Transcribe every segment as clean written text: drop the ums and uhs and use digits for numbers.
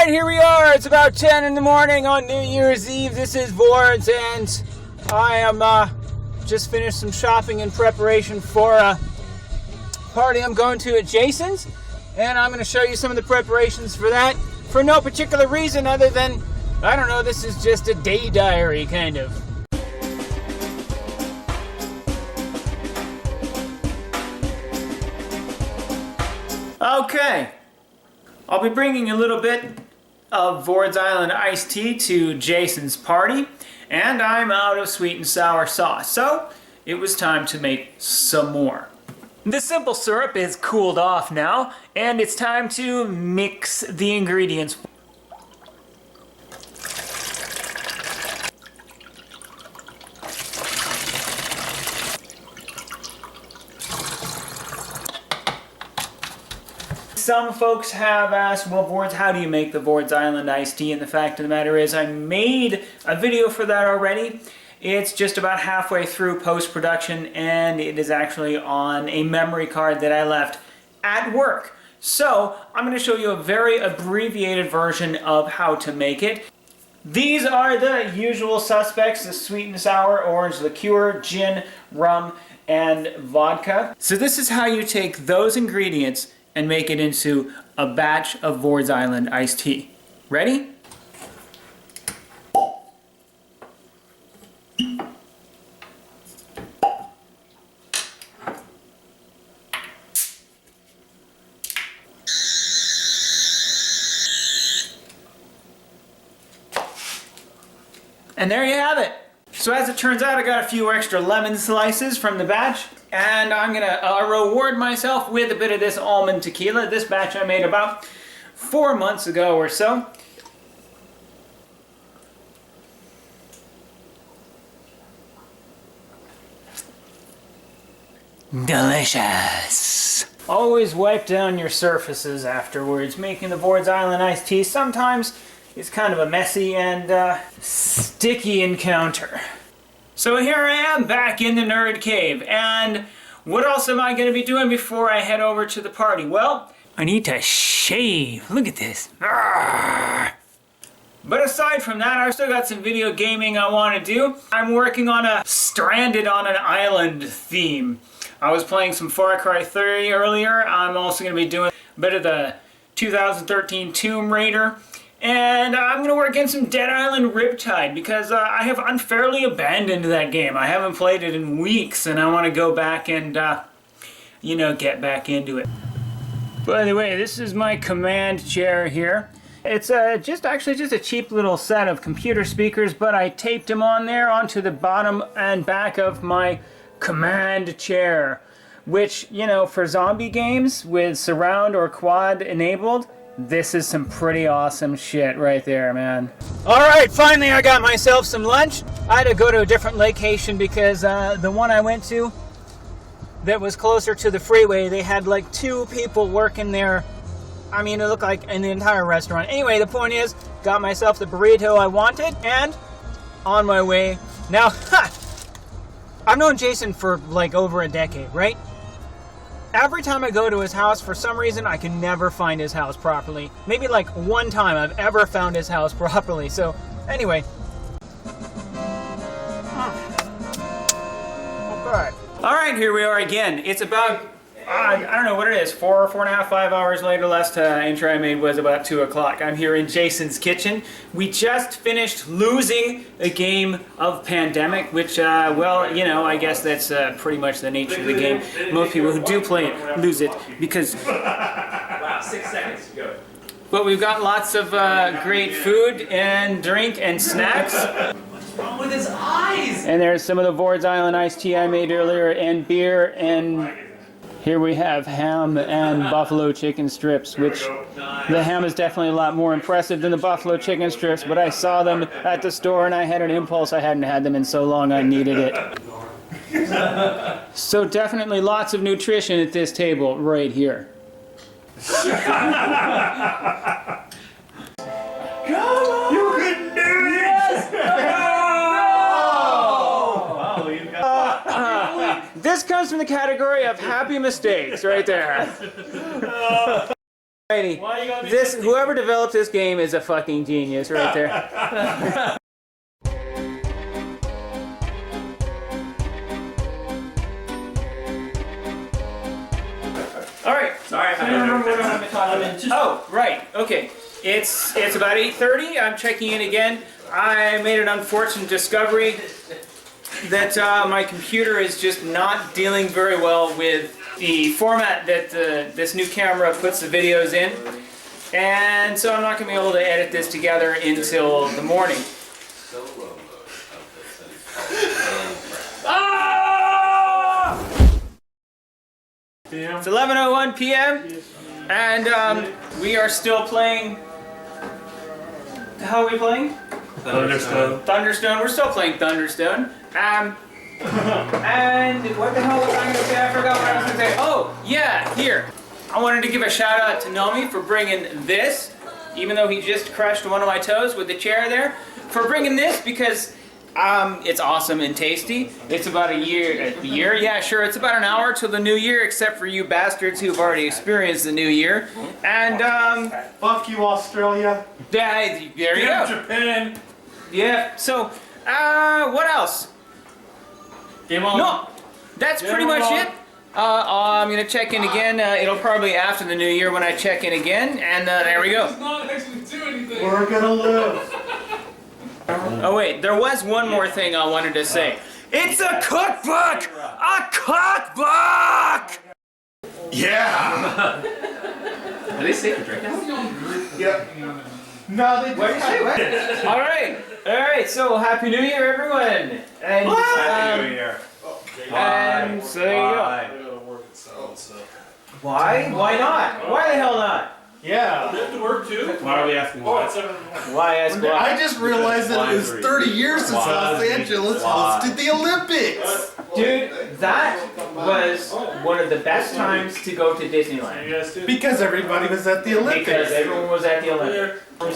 Alright, here we are. It's about 10 in the morning on New Year's Eve. This is Vords, and I am just finished some shopping in preparation for a party I'm going to at Jason's. And I'm going to show you some of the preparations for that for no particular reason other than, I don't know, this is just a day diary, kind of. Okay. I'll be bringing a little bit of Vords Island iced tea to Jason's party, and I'm out of sweet and sour sauce, so it was time to make some more. The simple syrup is cooled off now, and it's time to mix the ingredients. Some folks have asked, well, Vords, how do you make the Vords Island iced tea? And the fact of the matter is I made a video for that already. It's just about halfway through post-production, and it is actually on a memory card that I left at work. So I'm going to show you a very abbreviated version of how to make it. These are the usual suspects: the sweet and sour, orange liqueur, gin, rum, and vodka. So this is how you take those ingredients and make it into a batch of Vords Island iced tea. Ready? And there you have it. So as it turns out, I got a few extra lemon slices from the batch, and I'm gonna reward myself with a bit of this almond tequila. This batch I made about 4 months ago or so. Delicious. Always wipe down your surfaces afterwards. Making the Vords Island iced tea sometimes is kind of a messy and sticky encounter. So here I am back in the nerd cave, and what else am I going to be doing before I head over to the party? Well, I need to shave. Look at this. Arrgh. But aside from that, I've still got some video gaming I want to do. I'm working on a stranded on an island theme. I was playing some Far Cry 3 earlier. I'm also going to be doing a bit of the 2013 Tomb Raider. And I'm going to work in some Dead Island Riptide because I have unfairly abandoned that game. I haven't played it in weeks, and I want to go back and, you know, get back into it. By the way, this is my command chair here. It's actually just a cheap little set of computer speakers, but I taped them on there onto the bottom and back of my command chair, which, you know, for zombie games with surround or quad enabled, this is some pretty awesome shit right there, man. Alright, finally I got myself some lunch. I had to go to a different location because the one I went to that was closer to the freeway, they had like 2 people working there. I mean, it looked like in the entire restaurant. Anyway, the point is, got myself the burrito I wanted, and on my way. Now, I've known Jason for like over a decade, right? Every time I go to his house, for some reason, I can never find his house properly. Maybe like one time I've ever found his house properly. So, anyway. Okay. Alright, here we are again. It's about, I don't know what it is, 4.5, 5 hours later. Last intro I made was about 2 o'clock. I'm here in Jason's kitchen. We just finished losing a game of Pandemic, which, well, you know, I guess that's pretty much the nature of the game. Most people who do play it lose it because... Wow, 6 seconds, go. But we've got lots of great food and drink and snacks. What's wrong with his eyes? And there's some of the Vords Island iced tea I made earlier, and beer, and... Here we have ham and buffalo chicken strips, which the ham is definitely a lot more impressive than the buffalo chicken strips, but I saw them at the store and I had an impulse. I hadn't had them in so long I needed it. So definitely lots of nutrition at this table right here. Come on! You can do it! Yes! This comes from the category of happy mistakes, right there. This whoever developed this game is a fucking genius right there. All right. Sorry, I don't remember what I'm talking about. Oh, right. Okay. It's about 8:30. I'm checking in again. I made an unfortunate discovery that my computer is just not dealing very well with the format that this new camera puts the videos in, and so I'm not going to be able to edit this together until the morning. It's 11:01 p.m. and we are still playing. How are we playing? Thunderstone. Thunderstone. We're still playing Thunderstone. And what the hell was I going to say? I forgot what I was going to say. Oh, yeah, here. I wanted to give a shout out to Nomi for bringing this, even though he just crushed one of my toes with the chair there, for bringing this because it's awesome and tasty. It's about a year? Yeah, sure. It's about an hour till the new year, except for you bastards who've already experienced the new year. And, Fuck you, Australia. there you go. Japan. Yeah, so, what else? Game on. No, that's pretty much it. I'm gonna check in again. It'll probably be after the new year when I check in again, and there we go. Not actually do anything. We're gonna live. Oh wait, there was one more thing I wanted to say. It's a cookbook! A cookbook! Yeah. Are they safe to drink now? Yeah. No, they What did you say? What? All right. So happy New Year, everyone! And Happy New Year. and so there you go. Why? Why not? Why the hell not? Yeah. You have to work too? Why are we asking why? Why ask why? I just realized that it was 30 years since Los Angeles hosted the Olympics. Dude, that was one of the best times to go to Disneyland. Because everybody was at the Olympics. Because everyone was at the Olympics. The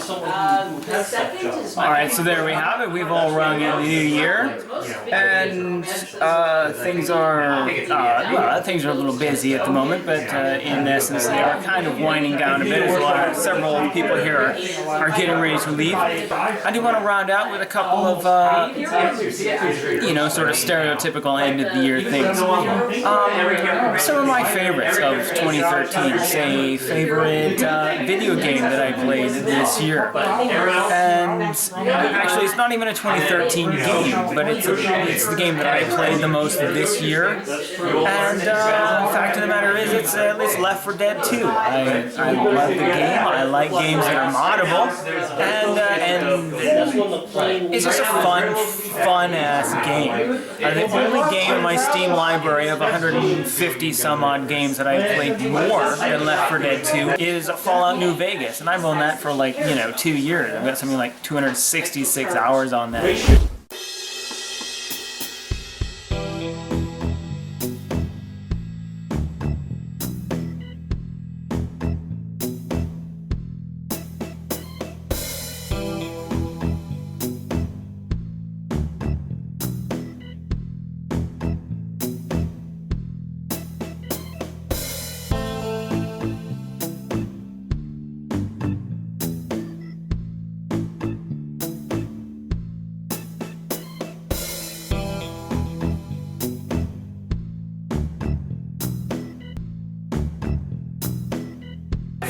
second is Alright, so there we have it. We've all rung in the new year. And things are things are a little busy at the moment, but in essence they are kind of winding down a bit. As several people here are getting ready to leave. I do want to round out with a couple of sort of stereotypical end of the year things. Some of my favorites of 2013, say favorite video game that I played this year. And actually it's not even a 2013 game, but it's the game that I played the most this year. And the fact of the matter is it's Left 4 Dead 2. I love the game. I like games that are moddable. And it's just a fun ass game. The only game in my Steam library of 150 some odd games that I've played more than Left 4 Dead 2 is Fallout New Vegas, and I've owned that for 2 years. I've got something like 266 hours on that.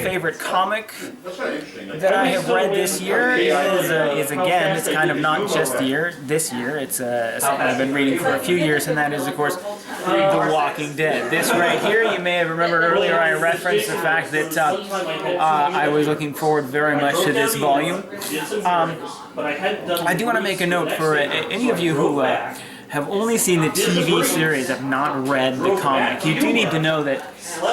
Favorite comic that I have read this year is again, it's kind of not just this year, it's something I've been reading for a few years, and that is of course The Walking Dead. This right here, you may have remembered earlier I referenced the fact that I was looking forward very much to this volume. I do want to make a note for any of you who have only seen the TV series, have not read the comic. You do need to know that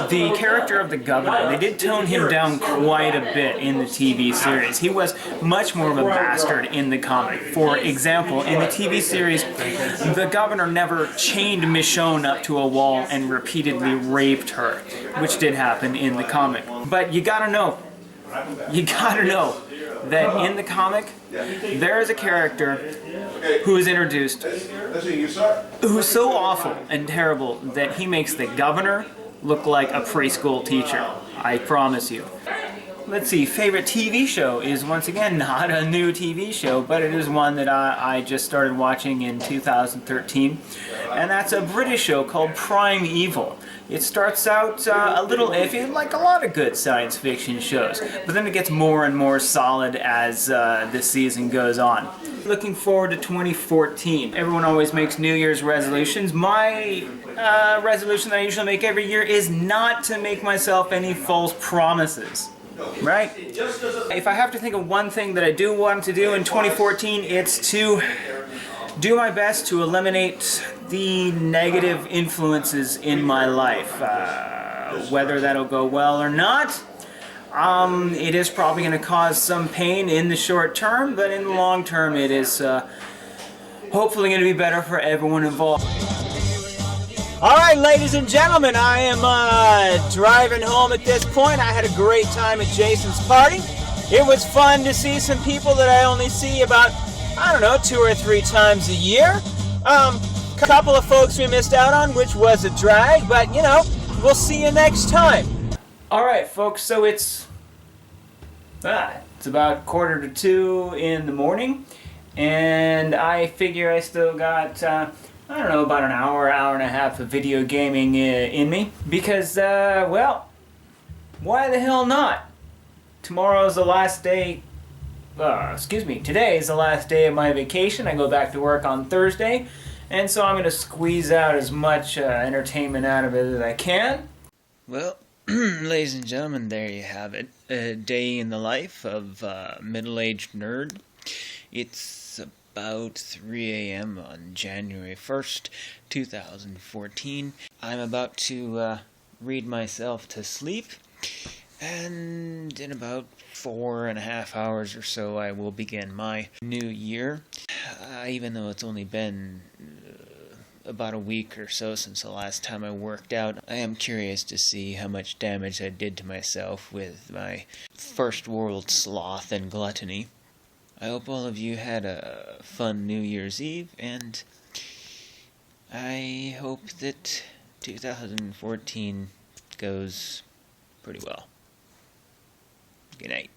the character of the governor, they did tone him down quite a bit in the TV series. He was much more of a bastard in the comic. For example, in the TV series, the governor never chained Michonne up to a wall and repeatedly raped her, which did happen in the comic. But you gotta know that in the comic, there is a character who is introduced who's so awful and terrible that he makes the governor look like a preschool teacher. I promise you. let's see, favorite TV show is once again not a new TV show, but it is one that I just started watching in 2013, and that's a British show called Primeval. It starts out a little iffy, like a lot of good science fiction shows, but then it gets more and more solid as this season goes on. Looking forward to 2014. Everyone always makes New Year's resolutions. My resolution that I usually make every year is not to make myself any false promises. Right? If I have to think of one thing that I do want to do in 2014, it's to do my best to eliminate the negative influences in my life. Whether that'll go well or not, it is probably going to cause some pain in the short term, but in the long term it is hopefully going to be better for everyone involved. Alright, ladies and gentlemen, I am driving home at this point. I had a great time at Jason's party. It was fun to see some people that I only see about, I don't know, 2 or 3 times a year. A couple of folks we missed out on, which was a drag, but you know, we'll see you next time. Alright folks, so it's about 1:45 in the morning, and I figure I still got I don't know, about an hour and a half of video gaming in me, because, well, why the hell not? Tomorrow's the last day, today is the last day of my vacation. I go back to work on Thursday, and so I'm going to squeeze out as much entertainment out of it as I can. Well, ladies and gentlemen, there you have it. A day in the life of a middle-aged nerd. It's about 3 a.m. on January 1st, 2014. I'm about to read myself to sleep, and in about 4.5 hours or so I will begin my new year. Even though it's only been about a week or so since the last time I worked out, I am curious to see how much damage I did to myself with my first world sloth and gluttony. I hope all of you had a fun New Year's Eve, and I hope that 2014 goes pretty well. Good night.